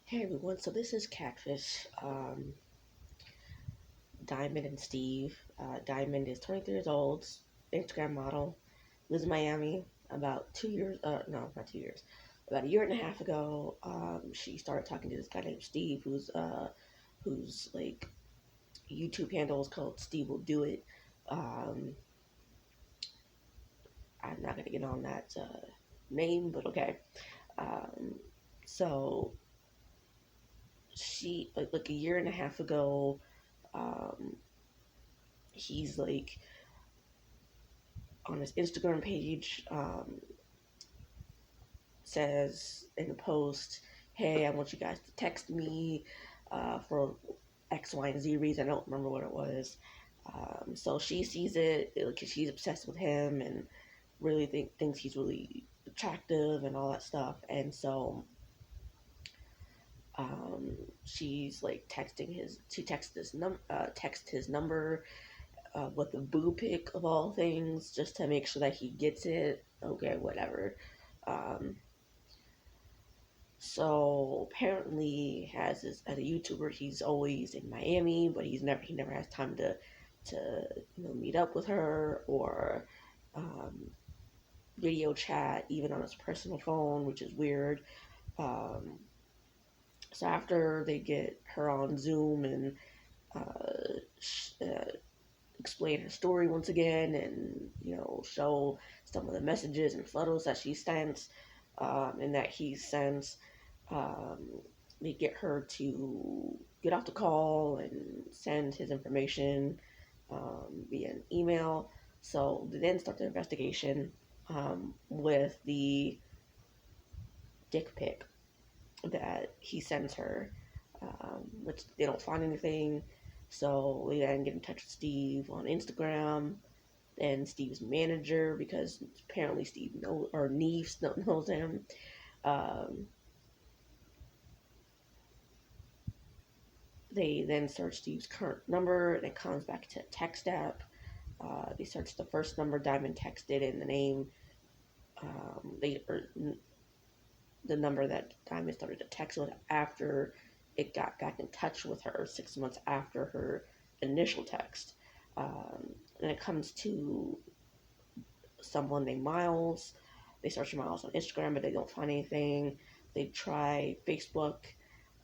Hey everyone, so this is Catfish, Diamond and Steve. Diamond is 23 years old, Instagram model, lives in Miami. About 2 years, no, not 2 years, about a year and a half ago, she started talking to this guy named Steve, whose like YouTube handle is called Steve Will Do It. Um, I'm not gonna get on that name, but okay. Um, so she like a year and a half ago. Um, he's like on his Instagram page, says in a post, "Hey, I want you guys to text me for X, Y, and Z reason." I don't remember what it was. So she sees it because she's obsessed with him and really thinks he's really attractive and all that stuff. And so she's like texting his. She texts text his number with a boo pic of all things, just to make sure that he gets it. Okay, whatever. Um, so apparently, as a YouTuber, he's always in Miami, but he never has time to meet up with her or um, video chat, even on his personal phone, which is weird. Um, so after they get her on Zoom and explain her story once again and show some of the messages and photos that she sent and that he sends, um, they get her to get off the call and send his information via an email. So they then start the investigation with the dick pic that he sends her, which they don't find anything. So we then get in touch with Steve on Instagram and Steve's manager, because apparently Steve knows, or Nev knows him. Um, they then search Steve's current number and it comes back to a text app. They search the first number Diamond texted and the name. They the number that Diamond started to text with after it got back in touch with her 6 months after her initial text. And it comes to someone named Miles. They search Miles on Instagram, but they don't find anything. They try Facebook,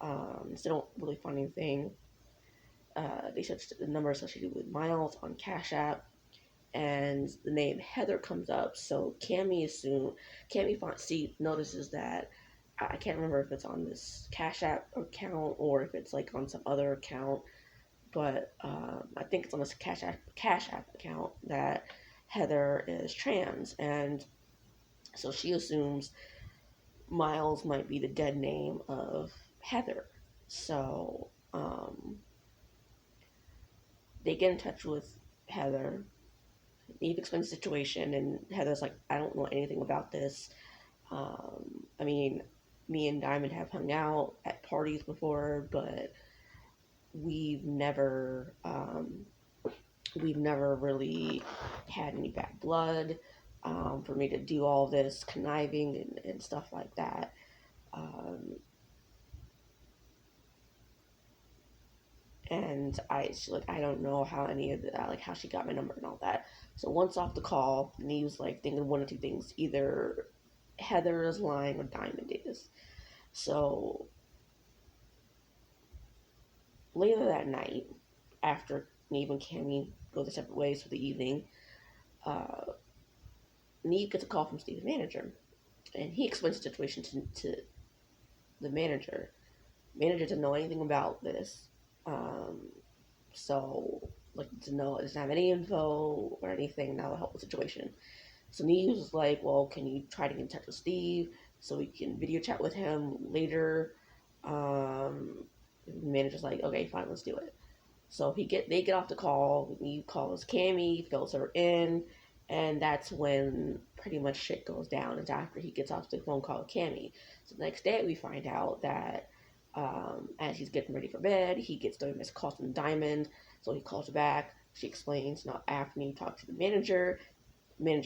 they don't really find anything. They search the number associated with Miles on Cash App, and the name Heather comes up. So Camie notices that, I can't remember if it's on this Cash App account or if it's like on some other account, but I think it's on this Cash App account that Heather is trans, and so she assumes Miles might be the dead name of Heather. So they get in touch with Heather. Eve explains the situation, and Heather's like, "I don't know anything about this. I mean, me and Diamond have hung out at parties before, but we've never we've never really had any bad blood. For me to do all this conniving and stuff like that. Um, and I don't know how any of that, like how she got my number and all that." So once off the call, Neve's like thinking one of two things: either Heather is lying or Diamond is. So later that night, after Neve and Camie go their separate ways for the evening, uh, Neve gets a call from Steve's manager, and he explains the situation to the manager. Manager doesn't know anything about this, um, so like to know doesn't have any info or anything now to help the situation. So Neve was like, "Well, can you try to get in touch with Steve so we can video chat with him later?" The manager's like, "Okay, fine, let's do it." So they get off the call. He calls Camie, fills her in, and that's when pretty much shit goes down. It's after he gets off the phone call with Camie. So the next day we find out that as he's getting ready for bed, he gets the missed call from Diamond. So he calls her back. She explains, after me talked to the manager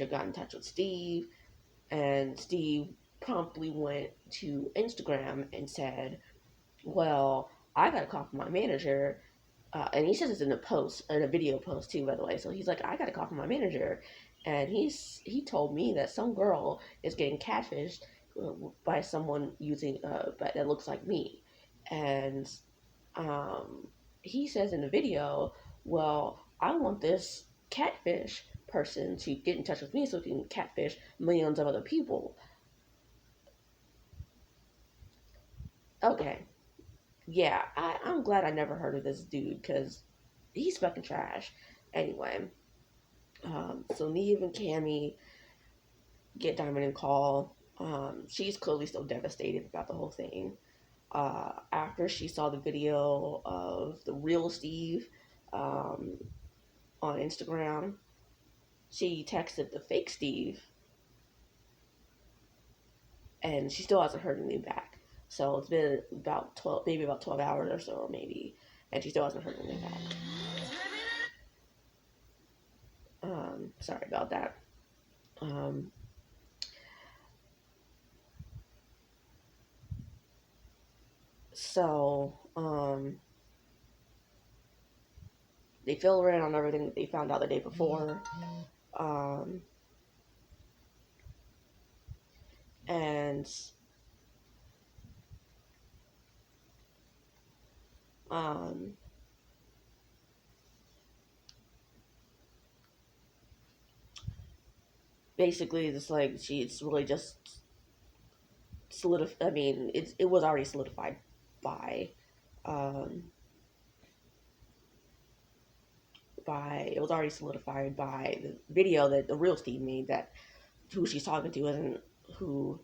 got in touch with Steve, and Steve promptly went to Instagram and said, Well, I got a call from my manager, and he says it's in a post, in a video post too, by the way. So he's like, I got a call from my manager, and he told me that some girl is getting catfished by someone using that looks like me, and um, he says in the video, well, I want this catfish person to get in touch with me so he can catfish millions of other people. Okay, yeah, I'm glad I never heard of this dude because he's fucking trash. Anyway, so Nev and Cammy get Diamond and call. She's clearly still devastated about the whole thing. After she saw the video of the real Steve um, on Instagram, she texted the fake Steve, and she still hasn't heard anything back. So it's been about 12, maybe about 12 hours or so, maybe, and she still hasn't heard anything back. Sorry about that. Um, so they fill her in on everything that they found out the day before. Um, and um, basically, it's like she's really just solidified. I mean, it was already solidified by um, it was already solidified by the video that the real Steve made, that who she's talking to isn't who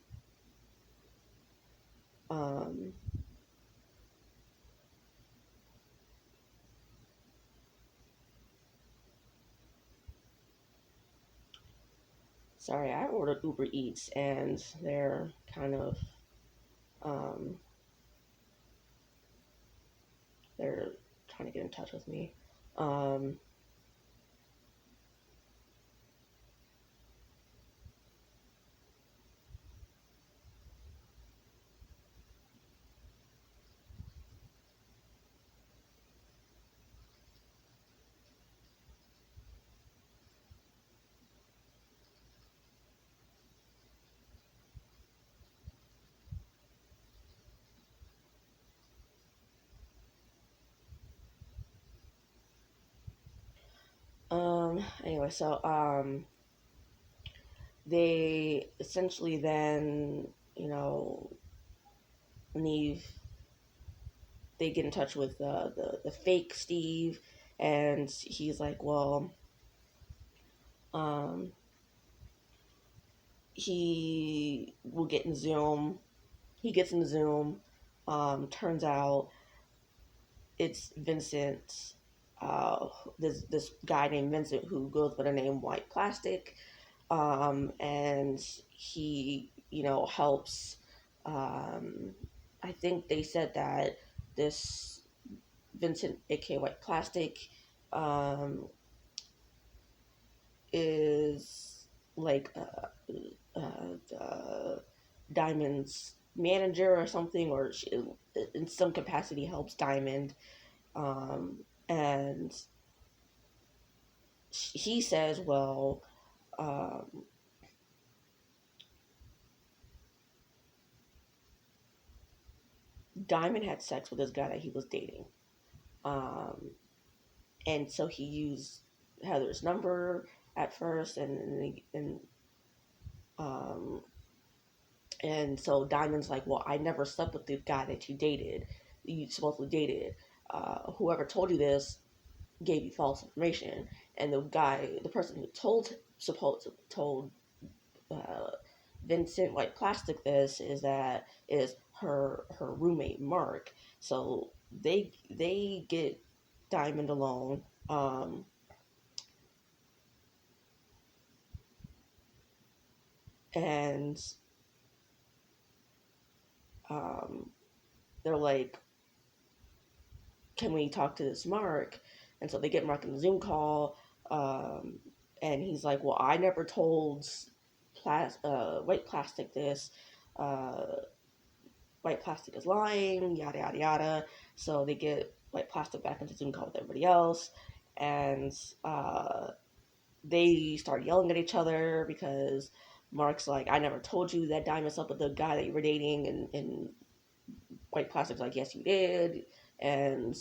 um sorry, I ordered Uber Eats and they're kind of um they're trying to get in touch with me. Um anyway, so they essentially then, you know, Neve, they get in touch with the fake Steve, and he's like, well, um he will get in Zoom. He gets in Zoom. Turns out it's Vincent, this guy named Vincent who goes by the name White Plastic, and he, you know, helps. Um, I think they said that this Vincent, aka White Plastic, um, is like Diamond's manager or something, or she, in some capacity helps Diamond. And he says, well, um, Diamond had sex with this guy that he was dating. Um, and so he used Heather's number at first, um, and so Diamond's like, well, I never slept with the guy that you supposedly dated. Whoever told you this gave you false information. And the person who told uh, Vincent White Plastic this is her roommate Mark. So they get Diamond alone. And um, they're like, can we talk to this Mark? And so they get Mark in the Zoom call. Um, and he's like, well, I never told White Plastic this. Uh, White Plastic is lying, yada yada yada. So they get White Plastic back into Zoom call with everybody else, and they start yelling at each other because Mark's like, I never told you that Diamond slept with the guy that you were dating, and White Plastic's like, yes, you did, and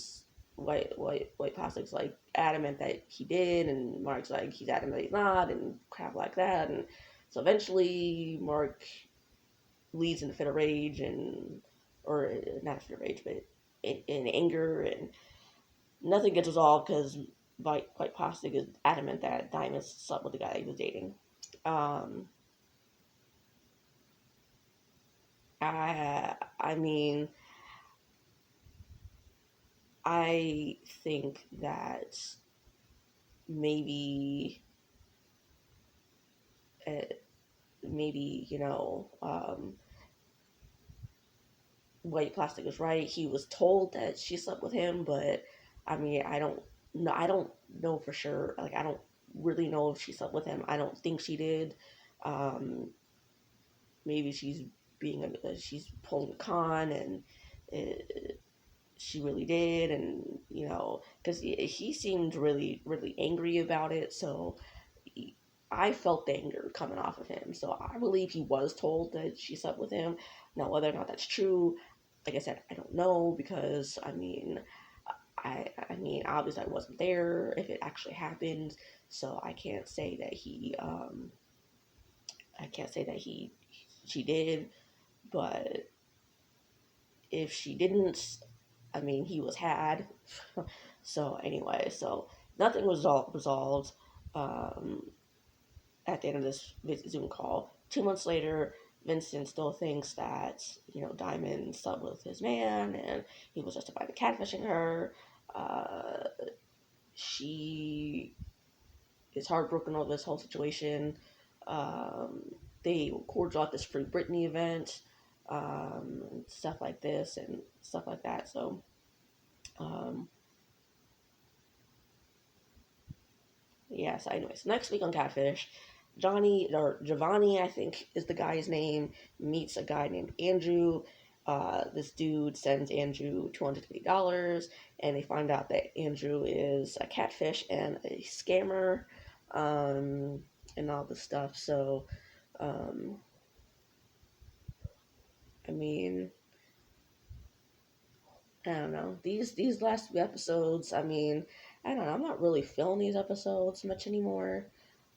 White Plastic's like adamant that he did, and Mark's like, he's adamant that he's not, and crap like that, and so eventually Mark leads in a fit of rage, and or not a fit of rage, but in anger, and nothing gets resolved because White Plastic is adamant that Diamond slept with the guy he was dating. Um, I mean, I think that maybe uh, maybe White Plastic is right. He was told that she slept with him, but I mean, I don't know for sure. Like, I don't really know if she slept with him. I don't think she did. Um, Maybe she's pulling a con, and uh, she really did, and because he seemed really really angry about it, so I felt the anger coming off of him. So I believe he was told that she slept with him. Now, whether or not that's true, like I said, I don't know, because I mean, obviously I wasn't there if it actually happened, so I can't say that she did. But if she didn't, I mean, he was had. So anyway, so nothing was resolved um, at the end of this Zoom call. 2 months later, Vincent still thinks that Diamond slept with his man, and he was justified in catfishing her. Uh, she is heartbroken over this whole situation. Um, they cordial at this Free Britney event, stuff like this and stuff like that. So, um, yeah. So, anyways, next week on Catfish, Johnny or Giovanni, I think is the guy's name, meets a guy named Andrew. This dude sends Andrew $250, and they find out that Andrew is a catfish and a scammer, and all this stuff. So, um, I mean, I don't know. These last few episodes, I mean, I don't know. I'm not really feeling these episodes much anymore.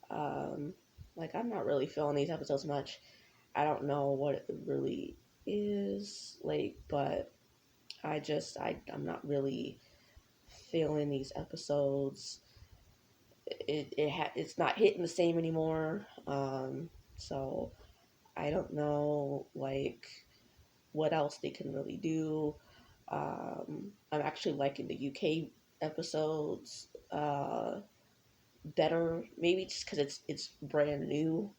Um, like, I'm not really feeling these episodes much. I don't know what it really is like, but I'm not really feeling these episodes. It's not hitting the same anymore. So I don't know, like, what else they can really do. I'm actually liking the UK episodes better, maybe just because it's brand new.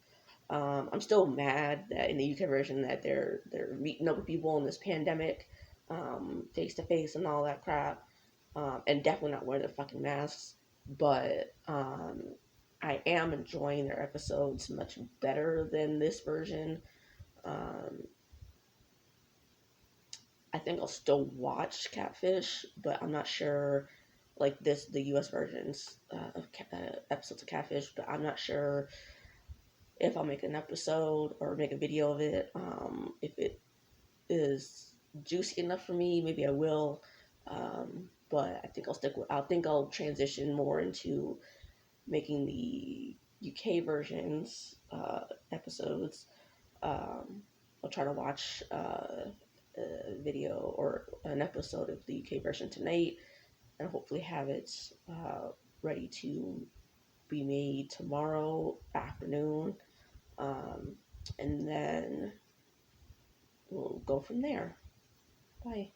I'm still mad that in the UK version that they're meeting up with people in this pandemic, face to face and all that crap, and definitely not wearing their fucking masks. But I am enjoying their episodes much better than this version. Um, I think I'll still watch Catfish, but I'm not sure. Like the U.S. versions of episodes of Catfish, but I'm not sure if I'll make an episode or make a video of it. If it is juicy enough for me, maybe I will. But I think I'll stick with. I think I'll transition more into making the UK versions episodes. I'll try to watch a video or an episode of the UK version tonight, and hopefully have it ready to be made tomorrow afternoon. Um, and then we'll go from there. Bye.